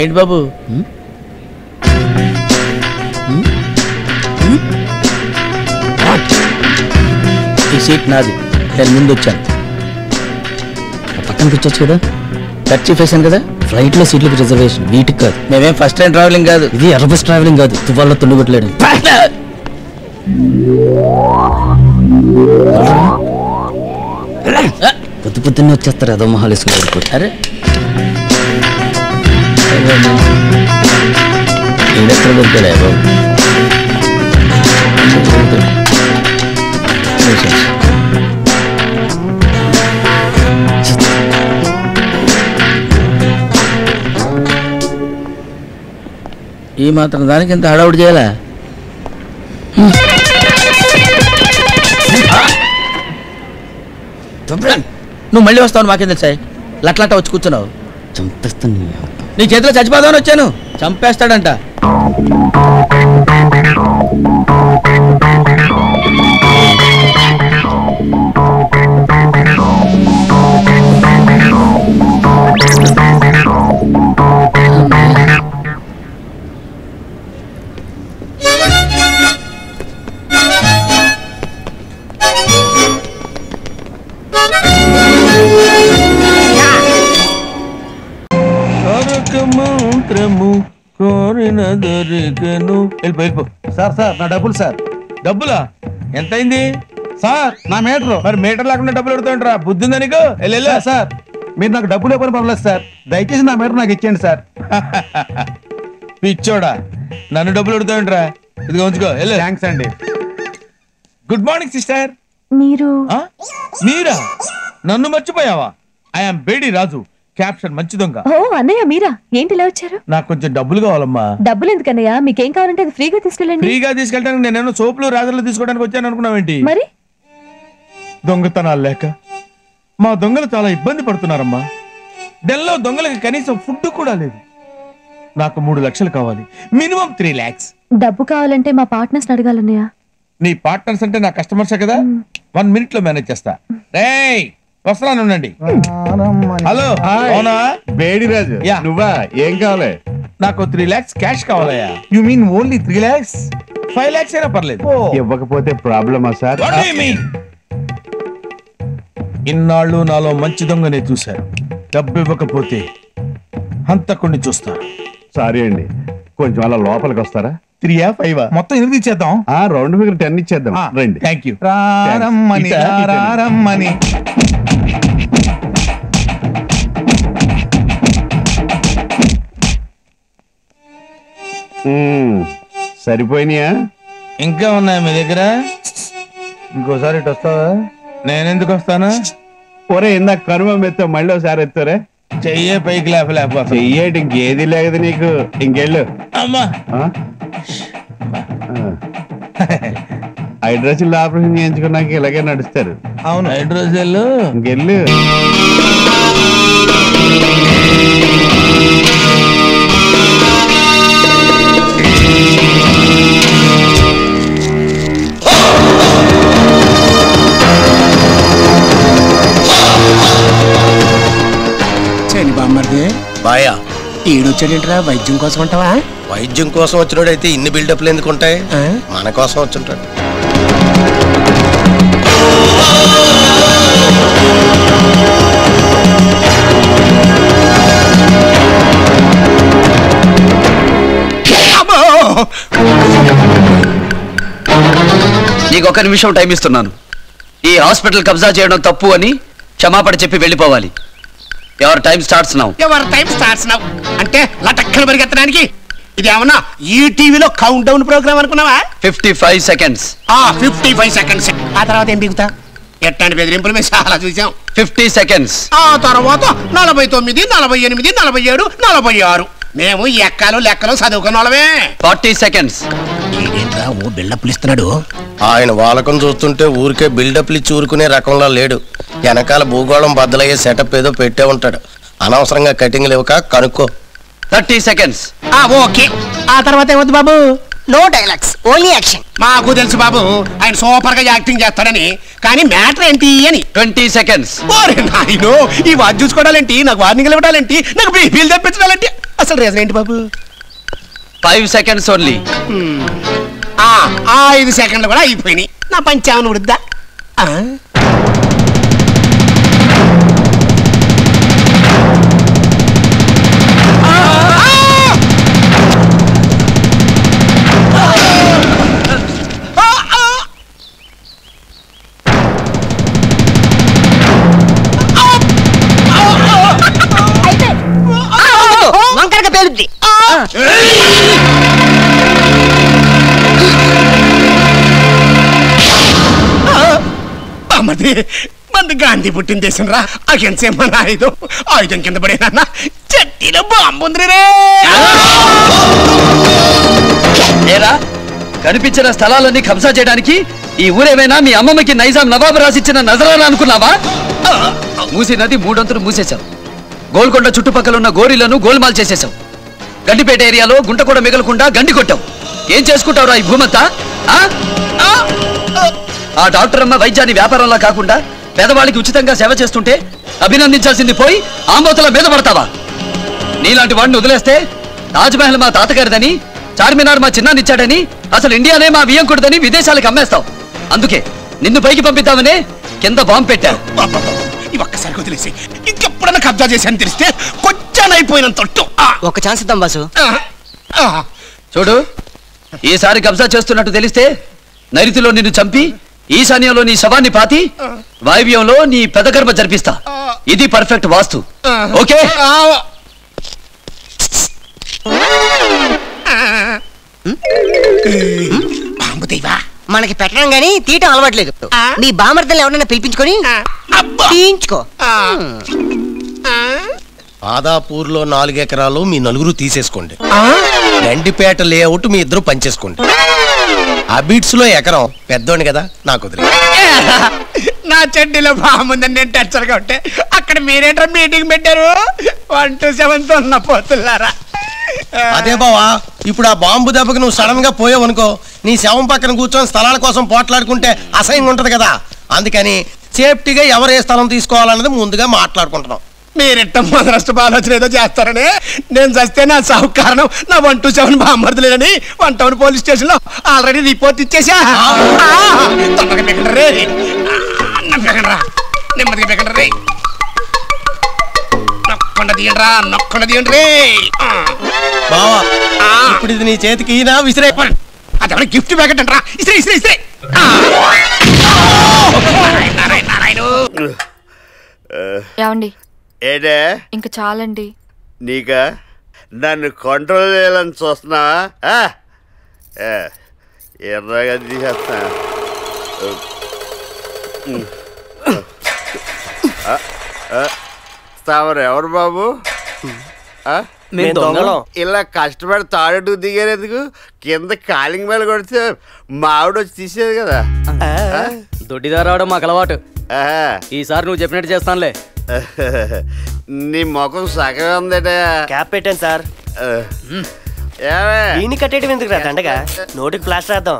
ఏంటి బాబు ఈ సీట్ నాది, నేను ముందు వచ్చాను. పక్కన కూర్చోచ్చు కదా. ఖర్చు వేసాను కదా. ఫ్లైట్లో సీట్లకు రిజర్వేషన్, వీటికి కాదు. మేమేం ఫస్ట్ టైం ట్రావెలింగ్ కాదు. ఇది ఎర్రబస్ ట్రావెలింగ్ కాదు, తువ్వాల్లో తుండుగొట్టలేడు. పొద్దు పొద్దున్నే వచ్చేస్తారు అదో మొహాలు వేసుకుని. అరే ఇండస్ట్రీ దొరికాడా బాబు? ఈ మాత్రం దానికి ఇంత హడావుడి చేయాలా? నువ్వు మళ్ళీ వస్తావు, మాకేం తెలుసాయి? లట్లాట వచ్చి కూర్చున్నావు. చంపేస్తాను. నీ చేతిలో చచ్చిపోదామని వచ్చాను. చంపేస్తాడంట. సార్ సార్ నా డబ్బులు సార్. డబ్బులా? ఎంతైంది సార్? నా మీటర్. మరి మీటర్ లేకుండా డబ్బులు అడుగుతాంట్రా? బుద్ధి ఉందా నీకు? సార్ మీరు నాకు డబ్బులు ఇవ్వని పర్లేదు సార్, దయచేసి నా మీటర్ నాకు ఇచ్చేయండి సార్. పిచ్చోడా, నన్ను డబ్బులు అడుగుతాంట్రా? ఇదిగో ఉంచుకో. థ్యాంక్స్ అండి. Good morning sister. మీరా? నన్ను మర్చిపోయావా? ఐఎమ్ బేడి రాజు, క్యాప్షన్ మంచి దొంగ. ఓ అన్నయ్య మీరా? ఏంటి ఇలా వచ్చారు? నాకు కొంచెం డబ్బులు కావాలమ్మా. డబ్బులు ఎందుకన్నయ్య? మీకేం కావాలంటే అది ఫ్రీగా తీసుకెళ్ళండి. ఫ్రీగా తీసుకెళ్ళడానికి నేనేమో సోపులు రాజర్లు తీసుకోవడానికి వచ్చాను అనుకున్నావేంటి? మరి దొంగతనాలు లేక మా దొంగలు చాలా ఇబ్బంది పడుతున్నారమ్మా. డెల్లో దొంగలకి కనీసం ఫుడ్ కూడా లేదు. నాకు 3 లక్షలు కావాలి, మినిమం 3 lakhs. డబ్బు కావాలంటే మా పార్ట్నర్స్ అడగాలన్నయ్య. నీ పార్ట్నర్స్ అంటే నా కస్టమర్సే కదా. 1 minute లో మేనేజ్ చేస్తా. రేయ్ వస్తున్నాను, ఉండండి. హలో, అవునా? బేడి రాజు నువ్వా? ఏం కావాలి? నాకు 3 lakhs క్యాష్ కావాలయ్యా. You mean only 3 lakhs? 5 lakhs అయినా పర్లేదు. ఇవ్వకపోతే ప్రాబ్లమా సార్? ఇన్నాళ్ళు నాలో మంచి దొంగనే చూశారు. డబ్బు ఇవ్వకపోతే హంతకుణ్ణి చూస్తారు. సారీ అండి, కొంచెం అలా లోపలికి వస్తారా? 3 or 5 మొత్తం 8 ఇచ్చేద్దాం. రౌండ్ ఫిగర్ 10 ఇచ్చేద్దాం. రండి. Thank you. రారమ్మని సరిపోయినాయా? ఇంకా ఉన్నాయా మీ దగ్గర? ఇంకోసారి ఇటు వస్తావా? నేనెందుకు వస్తాను? ఒరే ఇందాక కనుమ మెత్త మళ్ళీ ఒకసారి ఎత్తారే. చెయ్యే పైకి లేపలేకపోతా. చెయ్యేటి ఇంకేది లేదు నీకు. ఇంకెళ్ళు. అమ్మా, హైడ్రోసిల్ ఆపరేషన్ చేయించుకున్నాక ఇలాగే నడుస్తారు. అవును, హైడ్రోజెల్. ఇంకెళ్ళు. బాయా ఈడొచ్చాడేంట్రా? వైద్యం కోసం అంటావా? వైద్యం కోసం వచ్చినోడైతే ఇన్ని బిల్డప్లు ఎందుకు ఉంటాయి? మన కోసం వచ్చుంటాడు. నీకు 1 నిమిషం టైం ఇస్తున్నాను. ఈ హాస్పిటల్ కబ్జా చేయడం తప్పు అని క్షమాపణ చెప్పి వెళ్ళిపోవాలి. Ever time starts now. Ever time starts now అంటే లటక్కన పరిగెత్తడానికి ఇది ఏమన్నా ఈ టీవీలో కౌంట్ డౌన్ ప్రోగ్రామ్ అనుకున్నావా? 55 seconds. 55 seconds. ఆ తర్వాత ఏం దిగుతా? ఎట్లాంటి బెదిరింపులు మేము చాలా చూసాం. 50 seconds. ఆ తర్వాత 49, 48, 47, 46. మేము ఎక్కాలు లెక్కలు చదువుకున్న వాళ్ళమే. 40 seconds. ఏంట్రా ఓ బిల్డప్లు ఇస్తున్నాడు? ఆయన వాలకం చూస్తుంటే ఊరికే బిల్డప్లు ఇచ్చి ఊరుకునే రకంలో లేడు. వెనకాల భూగోళం బద్దలయ్యే సెటప్ ఏదో పెట్టే ఉంటాడు. అనవసరంగా కటింగ్లు ఇవ్వక కనుక్కో. 30 seconds. ఓకే. ఆ తర్వాత ఏమవుతుంది బాబు? No dialogues, only action. మాకు తెలుసు బాబు ఆయన సూపర్ గా యాక్టింగ్ చేస్తాడని, కానీ మ్యాటర్ ఏంటి అని. 20 seconds. ఓరే నాయనో, ఈ వాచ్ చూసుకోవడాలేంటి, నాకు వార్నింగ్లు ఇవ్వడాలేంటి, నాకు బీపీలు తెప్పించడాలేంటి, అసలు రీజన్ ఏంటి బాబు? 5 seconds only. 5 సెకండ్లు కూడా అయిపోయినాయి. నా పంచామని వృద్దా. వంకరగా పేలుద్ది. మంది గాంధీ పుట్టిన దేశం రా. అహింసేమ ఆయుధం, ఆయుధం కింద పడేనా చెట్టిలో బాంబుంది రే. ఏరా కనిపించిన స్థలాలన్నీ కబ్జా చేయడానికి ఈ ఊరేమైనా మీ అమ్మమ్మకి నైజాం నవాబు రాసిచ్చిన నజరానా అనుకున్నావా? మూసీ నది 3 అంతులు మూసేశావు. గోల్కొండ చుట్టుపక్కల ఉన్న గోరీలను గోల్మాల్ చేసేశావు. గండిపేట ఏరియాలో గుంట కూడా మిగలకుండా గండి కొట్టావు. ఏం చేసుకుంటావురా ఈ భూమంతా? ఆ డాక్టర్ అమ్మ వైద్యాన్ని వ్యాపారంలా కాకుండా పేదవాళ్ళకి ఉచితంగా సేవ చేస్తుంటే అభినందించాల్సింది పోయి ఆంబోతుల మీద పడతావా? నీలాంటి వాడిని వదిలేస్తే తాజ్మహల్ మా తాతగారిదని, చార్మినార్ మా చిన్నాన్నిచ్చాడని, అసలు ఇండియానే మా వియ్యంకుడిదని విదేశాలకు అమ్మేస్తావు. అందుకే నిన్ను పైకి పంపిద్దామనే కింద బాంబు పెట్టారు. ఒక్కసారి వదిలేసి ఇంకెప్పుడన్నా కబ్జా చేశాను తెలిస్తే కొంచెం అయిపోయిన తొట్టు. ఒక ఛాన్స్ ఇద్దాం బాసు. చూడు, ఈసారి కబ్జా చేస్తున్నట్టు తెలిస్తే నైరుతిలో నిన్ను చంపి ఈశాన్యంలో నీ శవాన్ని పాతి వాయువ్యంలో నీ పెదగర్భ జరిపిస్తా. ఇది పర్ఫెక్ట్ వాస్తు. ఓకే? బాంబు దేవా, మనకి పెట్టడం గానీ తీయటం అలవాట్లేదు. మీ బామర్దలు ఎవరైనా పిలిపించుకొని తీయించుకో. ఆదాపూర్లో 4 ఎకరాలు మీ నలుగురు తీసేసుకోండి. గండిపేట లేఅవుట్ మీ ఇద్దరు పంచేసుకోండి. అబిట్స్ లో ఎకరం పెద్దోని కదా, నాకు వదిలే. నా చెడ్డీలో బాగుందని నేను టెన్షన్గా ఉంటే అక్కడ మీరేంట్రా మీటింగ్ పెట్టారు? 127 ఉన్న పోతున్నారా? అదే బావా, ఇప్పుడు ఆ బాంబు దెబ్బకి నువ్వు సడన్ గా పోయావు అనుకో, నీ శవం పక్కన కూర్చొని స్థలాల కోసం పోట్లాడుకుంటే అసహ్యంగా ఉంటది కదా. అందుకని సేఫ్టీగా ఎవరు ఏ స్థలం తీసుకోవాలన్నది ముందుగా మాట్లాడుకుంటున్నాం. మీరెట్ట మొదలష్టం ఆలోచన ఏదో చేస్తారని నేను చస్తే నా సాగు కారణం నా 127 బామ్మర్దులేనని 1 పోలీస్ స్టేషన్ లో ఆల్రెడీ రిపోర్ట్ ఇచ్చేసా. తొందరగా పెకండి రే, పెకండ్రా, నెమ్మదిగా పెకండి రే, నొక్కండి తీయండి రా, నొక్కండి తీయండి రే. బావా, ఇప్పుడు ఇది నీ చేతికి ఈనా విసిరే. అదే గిఫ్ట్ ప్యాకెట్ అంటారా? ఇసిరే ఇసిరే ఇసిరే. ఏమండి, ఏడే ఇంక చాలండి. నీకా నన్ను కంట్రోల్ చేయాలని చూస్తున్నావా? ఎర్రగా తీసేస్తా. తామరు ఎవరు బాబు? ఇలా కష్టపడి తాడెట్టుకు దిగేందుకు కింద కాలింగ్ మేళ కొడితే మావిడ వచ్చి తీసేది కదా. దొడ్డిదా రావడం మాకు అలవాటు. ఈసారి నువ్వు చెప్పినట్టు చేస్తానులే. నీ ముఖం సగం ఉందట. క్యాప్ పెట్టాను సార్. దీన్ని కట్టేయడం ఎందుకు రా దండగా? నోటికి ప్లాస్టర్ వేద్దాం.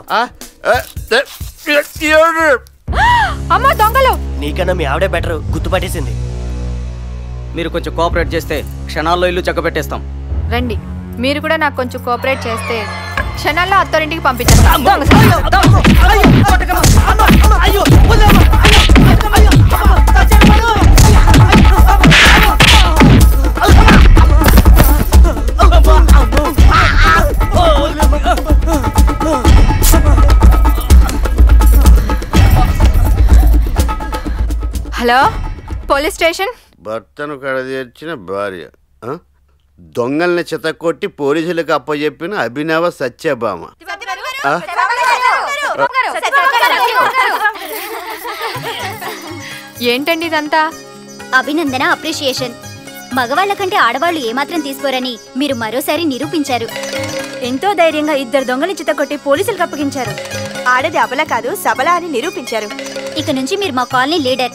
అమ్మా దొంగలు! నీకన్నా మీ ఆవిడే బెటర్, గుర్తుపట్టేసింది. మీరు కొంచెం కోఆపరేట్ చేస్తే క్షణాల్లో ఇల్లు చక్క పెట్టేస్తాం. రండి, మీరు కూడా నాకు కొంచెం కోఆపరేట్ చేస్తే క్షణాల్లో అత్తారింటికి పంపించేస్తాం. Hello, police station. భర్తను కడదీర్చిన భార్య దొంగల్ని చితకొట్టి పోలీసులకు అప్పచెప్పిన అభినవ సత్యభామ. ఏంటండి ఇదంతా? అభినందన అప్రిషియేషన్. మగవాళ్ళ కంటే ఆడవాళ్లు ఏమాత్రం తీసుకోరని మీరు మరోసారి నిరూపించారు. ఎంతో ధైర్యంగా 2 దొంగలు చితకొట్టి పోలీసులకు అప్పగించారు. ఆడది అబల కాదు సబల అని నిరూపించారు. ఇక నుంచి మీరు మా కాలనీ లీడర్.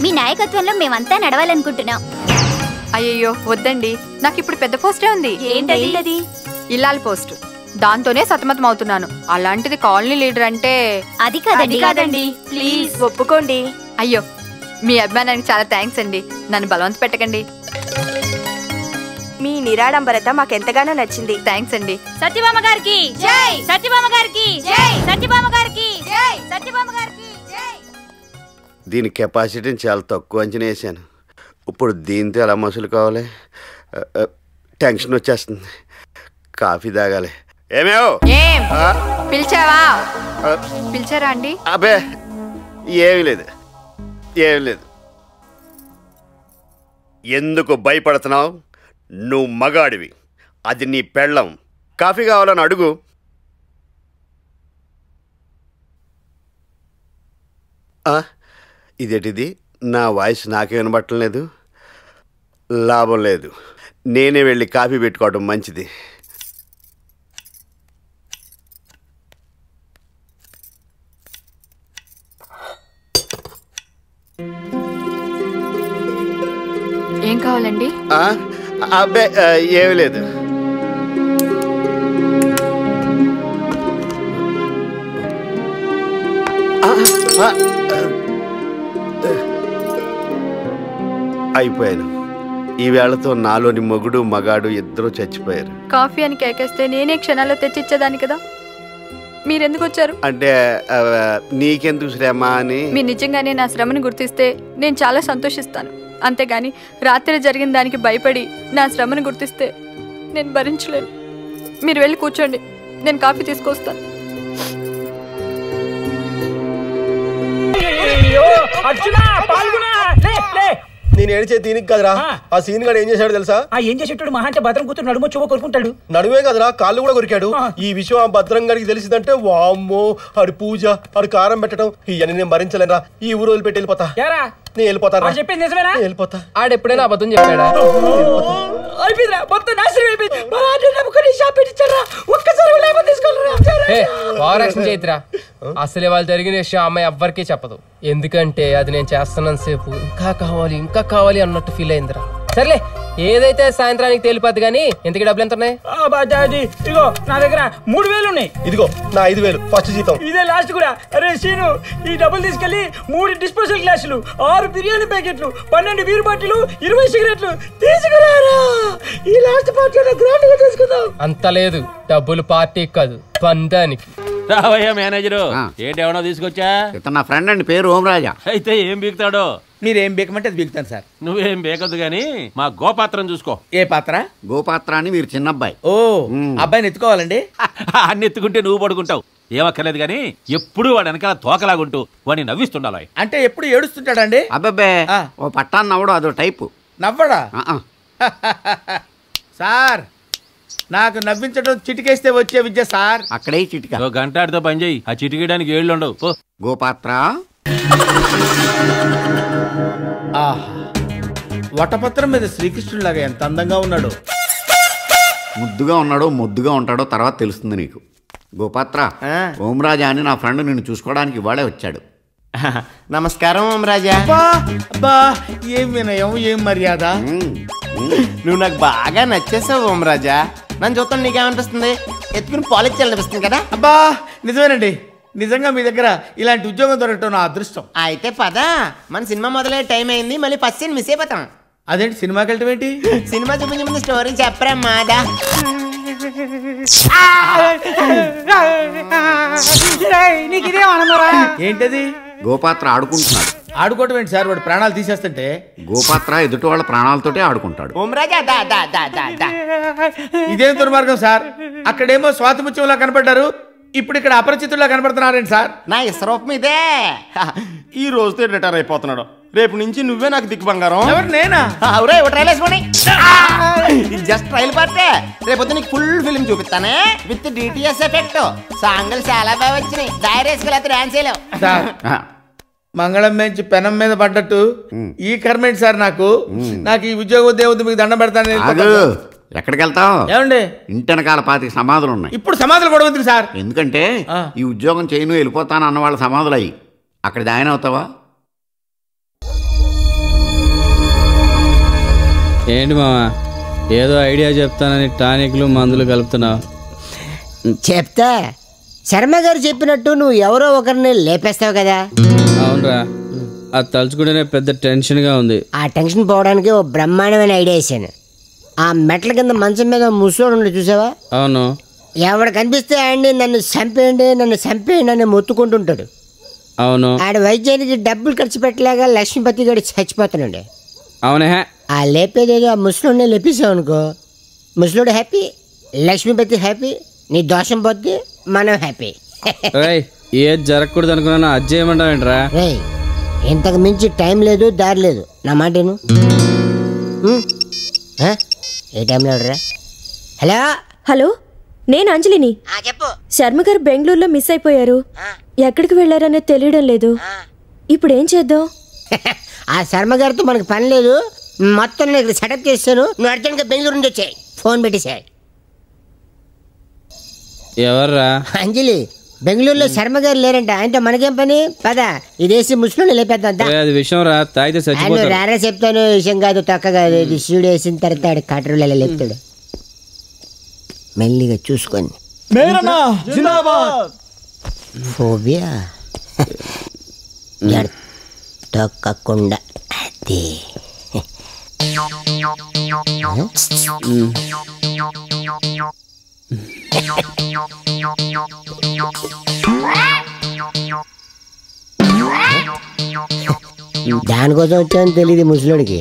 మీ నాయకత్వంలో మేమంతా నడవాలనుకుంటున్నాం. అయ్యయ్యో వద్దండి, నాకు ఇప్పుడు పెద్ద పోస్టే ఉంది. ఏంటది? ఇల్లాలి పోస్ట్. దాంతోనే సతమతం అవుతున్నాను. అలాంటిది కాలనీ లీడర్ అంటే అది కాదండి. ప్లీజ్ ఒప్పుకోండి. అయ్యో, మీ అభిమానానికి చాలా థ్యాంక్స్ అండి. నన్ను బలవంత పెట్టకండి. మీ నిరాడంబరత మాకెంతగానో నచ్చింది. థ్యాంక్స్ అండి. సత్యభామ గారికి జై, సత్యభామ గారికి జై, సత్యభామ గారికి జై, సత్యభామ గారికి జై. దీని కెపాసిటీని చాలా తక్కువ అంచనా వేసాను. ఇప్పుడు దీంతో ఎలా మసులు కావాలి? టెన్షన్ వచ్చేస్తుంది. కాఫీ తాగాలి. ఏమేవ్ పిలిచావా? పిలిచారా అండి? అబ్బే ఏమీ లేదు. ఎందుకు భయపడుతున్నావు? నువ్వు మగాడివి, అది నీ పెళ్ళం. కాఫీ కావాలని అడుగు. ఇదేంటిది? నా వాయిస్ నాకే వినబట్టలేదు. లాభం లేదు, నేనే వెళ్ళి కాఫీ పెట్టుకోవడం మంచిది. ఏం కావాలండి? అబ్బే ఏమీ లేదు. అయిపోయాను. ఈ వేళతో నాలోని మొగుడు మగాడు ఇద్దరు చచ్చిపోయారు. కాఫీ అని కేకేస్తే నేనే క్షణాల్లో తెచ్చిచ్చేదాన్ని కదా. మీరెందుకు వచ్చారు? అంటే నీకెందుకు శ్రమ అని. మీరు నిజంగానే నా శ్రమను గుర్తిస్తే నేను చాలా సంతోషిస్తాను. అంతేగాని రాత్రి జరిగిన దానికి భయపడి నా శ్రమను గుర్తిస్తే నేను భరించలేను. మీరు వెళ్ళి కూర్చోండి, నేను కాఫీ తీసుకొస్తాను. నేను ఏడిచే దీనికి కదరా, ఆ సీన్ గాడు ఏం చేశాడు తెలుసా? ఏం చేసేటాడు? మహా అంటే భద్రం కూతురు నడుమో చెవు కొరుకుంటాడు. నడుమే కదరా, కాళ్ళు కూడా కొరికాడు. ఈ విషయం ఆ భద్రం గారికి తెలిసిందంటే వామ్మో, ఆడి పూజ, ఆడి కారం పెట్టడం, ఇవన్నీ నేను భరించలేరా. ఈ ఊరు వదిలిపెట్టి వెళ్ళిపోతా. నేను వెళ్ళిపోతాను. చెప్పింది నిజమేనా? వెళ్ళిపోతా. ఆడెప్పుడైనా అబద్ధం చెప్పాడా? అయిపోయిందిరా, మొత్తం నాశనం అయిపోయింది. వారక్షణ చైత్ర, అసలే వాళ్ళు జరిగిన విషయం అమ్మాయి ఎవ్వరికీ చెప్పదు. ఎందుకంటే అది నేను చేస్తున్నంత సేపు ఇంకా కావాలి అన్నట్టు ఫీల్ అయిందిరా. సర్లే, ఏదైతే సాయంత్రానికి తేలిపోద్ది. కానీ ఇంతకీ డబ్బులు ఎంత ఉన్నాయి? ఇదిగో నా దగ్గర 3000 ఉన్నాయి. ఇదిగో నా 5000 ఫస్ట్ జీతం. ఇదే లాస్ట్ కూడా. అరే సీను, ఈ డబ్బులు తీసుకెళ్లి 3 డిస్పోజల్ గ్లాసులు, 6 బిర్యానీ ప్యాకెట్లు, 12 బీరు బాటిల్, 20 సిగరెట్లు తీసుకురారా. ఈ లాస్ట్ పార్టీ గ్రాండ్ గా తీసుకుందాం. అంత లేదు, డబ్బులు పార్టీకి కాదు, పందానికి. రావయ్యా మేనేజరు, ఏంటేమన్నా తీసుకొచ్చా? నా ఫ్రెండ్ అండి, పేరు ఓంరాజా. అయితే ఏం బీకుతాడో? మీరేం బీకమంటే అది బీకుతాను సార్. నువ్వేం బీకద్దు గాని మా గోపాత్రం చూసుకో. ఏ పాత్ర? గోపాత్ర అని మీరు చిన్న అబ్బాయి. ఓ, అబ్బాయిని ఎత్తుకోవాలండి. అన్ని ఎత్తుకుంటే నువ్వు పడుకుంటావు. ఏమక్కర్లేదు గాని ఎప్పుడు వాడు వెనకాల తోకలాగుంటూ వాడిని నవ్విస్తుండాలి. అంటే ఎప్పుడు ఏడుస్తుంటాడండి? అబ్బాబే, ఓ పట్టాన్ని నవ్వడం అదో టైపు. నవ్వడా? సార్, నాకు నవ్వించడం చిటికేస్తే వచ్చే విద్య సార్. అక్కడే చిటిక. గంటాడితో పని చేయి, ఆ చిటికేయడానికి ఏళ్ళు ఉండవు. గోపాత్ర. వటపత్రం మీద శ్రీకృష్ణుడిలాగా ఎంత అందంగా ఉన్నాడు. ముద్దుగా ఉన్నాడో ముద్దుగా ఉంటాడో తర్వాత తెలుస్తుంది నీకు. గోపాత్ర, ఓంరాజా అని నా ఫ్రెండ్ నిన్ను చూసుకోవడానికి ఇవాళే వచ్చాడు. నమస్కారం ఓంరాజా. అబ్బా, ఏం వినయం, ఏం మర్యాద. నువ్వు నాకు బాగా నచ్చేసావు ఓంరాజా. నన్ను చూస్తాను నీకేమనిపిస్తుంది? ఎత్తుకుని పాలిచ్చి అనిపిస్తుంది కదా. అబ్బా నిజమేనండి, నిజంగా మీ దగ్గర ఇలాంటి ఉద్యోగం దొరకటం నా అదృష్టం. అయితే పద, మన సినిమా మొదలయ్యే టైం అయింది. మళ్ళీ ఫస్ట్ సీన్ మిస్ అయిపోతాం. అదేంటి, సినిమాకి వెళ్ళటం ఏంటి? సినిమా చూపించే ముందు స్టోరీ చెప్పరా మాదా. ఏంటది? గోపాత్ర ఆడుకుంటున్నాడు. ఆడుకోవటం ఏంటి సార్, వాడు ప్రాణాలు తీసేస్తుంటే? గోపాత్ర ఎదుటి వాళ్ళ ప్రాణాలతోటే ఆడుకుంటాడు. ఇదేం దుర్మార్గం సార్. అక్కడేమో స్వాతిముత్యంలా కనపడ్డారు, ఇప్పుడు ఇక్కడ అపరిచితుల్లా కనపడుతున్నారేంటి సార్? నా ఇసరూపం ఇదే. ఈ రోజుతో రిటైర్ అయిపోతున్నాడు. రేపు నుంచి నువ్వే నాకు దిక్కు బంగారం. ఎవరు, నేనా? ట్రైల్ వేసుకోండి. జస్ట్ ట్రైల్ పార్టే. రేపు నీకు ఫుల్ ఫిల్మ్ చూపిస్తానే, విత్ డిటిఎస్ ఎఫెక్ట్. సాంగులు చాలా బాగా వచ్చినాయి. డైరెక్ట్ డాన్స్ చేయలేవు. మంగళం మేంచి పెనం మీద పడ్డట్టు ఈ కర్మేంటి సార్ నాకు ఈ ఉద్యోగం దేవుడు మీకు దండం పెడతాను. ఎక్కడికి వెళ్తావు? ఏమండి ఇంటెనకాల 25 సమాధులు ఉన్నాయి. ఇప్పుడు సమాధులు కూడా ఉంది సార్. ఎందుకంటే ఈ ఉద్యోగం చేయను వెళ్ళిపోతాను అన్న వాళ్ళ సమాధులు అయ్యి అక్కడ జాయిన్ అవుతావా? ఏంటి మావా ఏదో ఐడియా చెప్తానని టానిక్లు మందులు కలుపుతున్నావు? చెప్తా. శర్మ గారు చెప్పినట్టు నువ్వు ఎవరో ఒకరిని లేపేస్తావు కదా. అవునరా, అది తలుచుకుంటేనే పెద్ద టెన్షన్గా ఉంది. ఆ టెన్షన్ పోవడానికి ఓ బ్రహ్మాండమైన ఐడియా వేసాను. ఆ మెట్ల కింద మంచం మీద ముసోడు ఉండి చూసావా? అవును. ఎవడు కనిపిస్తే ఆడిని నన్ను చంపేయండి అని మొత్తుకుంటుంటాడు. అవును. ఆడ వైద్యానికి డబ్బులు ఖర్చు పెట్టలేక లక్ష్మీపతి గడి చచ్చిపోతున్నాడు. అవునే. ఆ లేపేదేదో ఆ ముసలోడిని లేపేసావు అనుకో, ముసలోడు హ్యాపీ, లక్ష్మీపతి హ్యాపీ, నీ దోషం పోతే మనం హ్యాపీ. ఏది జరగకూడదు అనుకున్నా అది చేయమంటావేంట్రా? ఇంతకు మించి టైం లేదు, దారి లేదు. నా మాటను ఏ టైంలో రా? హలో, నేను అంజలిని. శర్మ గారు బెంగళూరులో మిస్ అయిపోయారు. ఎక్కడికి వెళ్ళారనేది తెలియడం లేదు. ఇప్పుడు ఏం చేద్దాం? ఆ శర్మ గారితో మనకు పని లేదు. మొత్తం నేను ఇక్కడ సెటప్ చేస్తాను. నువ్వు అర్జెంట్గా బెంగళూరు నుంచి వచ్చాయి. ఫోన్ పెట్టేసాయి. ఎవర్రా? అంజలి. బెంగళూరులో శర్మ గారు లేరంట. ఆయనతో మనకేం పని? పద ఇదేసి ముసలు లేపేద్దాం. అది విషయం రా, తాగితే చచ్చిపోతాడు. రారా చెప్తాను. విషయం కాదు, తొక్క కాదు. ఇది సీడు వేసిన తర్వాత కట్టరులో లేపుతాడు. మెల్లిగా చూసుకొని ఫోబియా తొక్కకుండా అదే. దానికోసం వచ్చాను తెలియదు ముసలోడికి.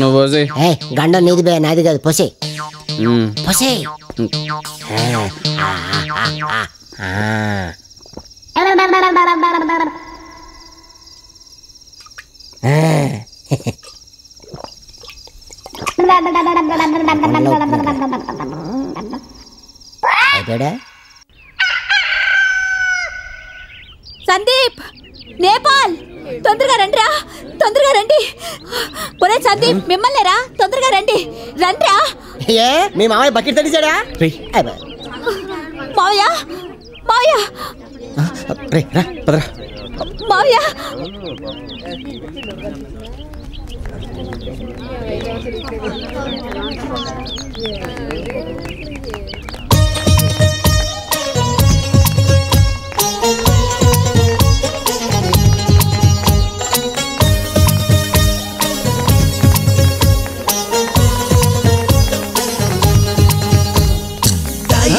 నువ్వు పోసే. గండం నీది బే, నాది కాదు. పోసే పోసే. సందీప్, నేపాల్, తొందరగా రండిరా, తొందరగా రండి. ఒరే సందీప్, మిమ్మల్ని రా, తొందరగా రండి, రండిరా. ఏ మీ మామయ్య బకెట్ తడిచాడా? మావయ్య, మావయ్య, మావయ్య.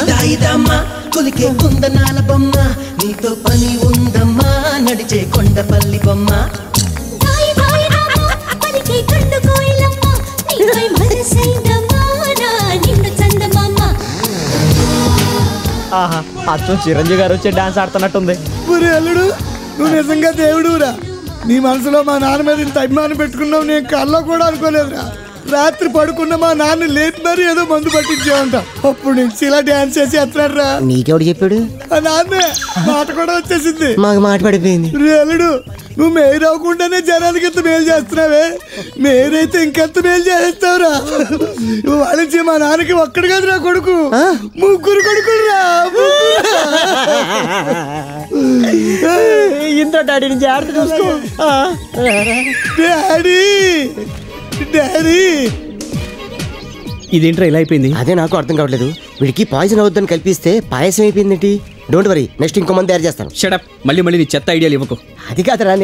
దాయిదమ్మా కొలికే కుందనాల బొమ్మ, నీతో పని ఉందమ్మా, నడిచే కొండపల్లి బొమ్మ. ఆహా, అచ్చం చిరంజీవి గారు వచ్చి డాన్స్ ఆడుతున్నట్టుంది. అల్లుడు, నువ్వు నిజంగా దేవుడురా. నీ మనసులో మా నాన్న మీద ఇంత అభిమానం పెట్టుకున్నావు నేను కళ్ళలో కూడా అనుకోలేదురా. రాత్రి పడుకున్న మా నాన్న లేపి మరి ఏదో మందు పట్టించావంట. అప్పుడు నుంచి ఇలా డాన్స్ చేసి ఎత్తాడు రా. నీకెవడు చెప్పాడు? నాన్నే మాట కూడా వచ్చేసింది. మాకు మాట పడిపోయింది. అల్లుడు, నువ్వు మేలు అవ్వకుండానే జనానికి ఎంత మేలు చేస్తున్నావే, మేరైతే ఇంకెంత మేలు చేస్తావురా. వాళ్ళ నుంచి మా నాన్నకి ఒక్కడు కాదురా కొడుకు, ముగ్గురు కొడుకులు రా. ఇంత డాడీ నుంచి ఆడుతూ చూసుకో. Daddy, daddy. ఇదేంట్రా ఇలా అయిపోయింది? అదే నాకు అర్థం కావట్లేదు. వీడికి పాయిజన్ అవుద్దని కల్పిస్తే పాయసం అయిపోయింది. డోంట్ వరీ, నెక్స్ట్ ఇంకో మంది తయారు చేస్తాను. Shut up. మళ్ళీ నీ చెత్త ఐడియాలు ఇవ్వకు. అది కాదురా.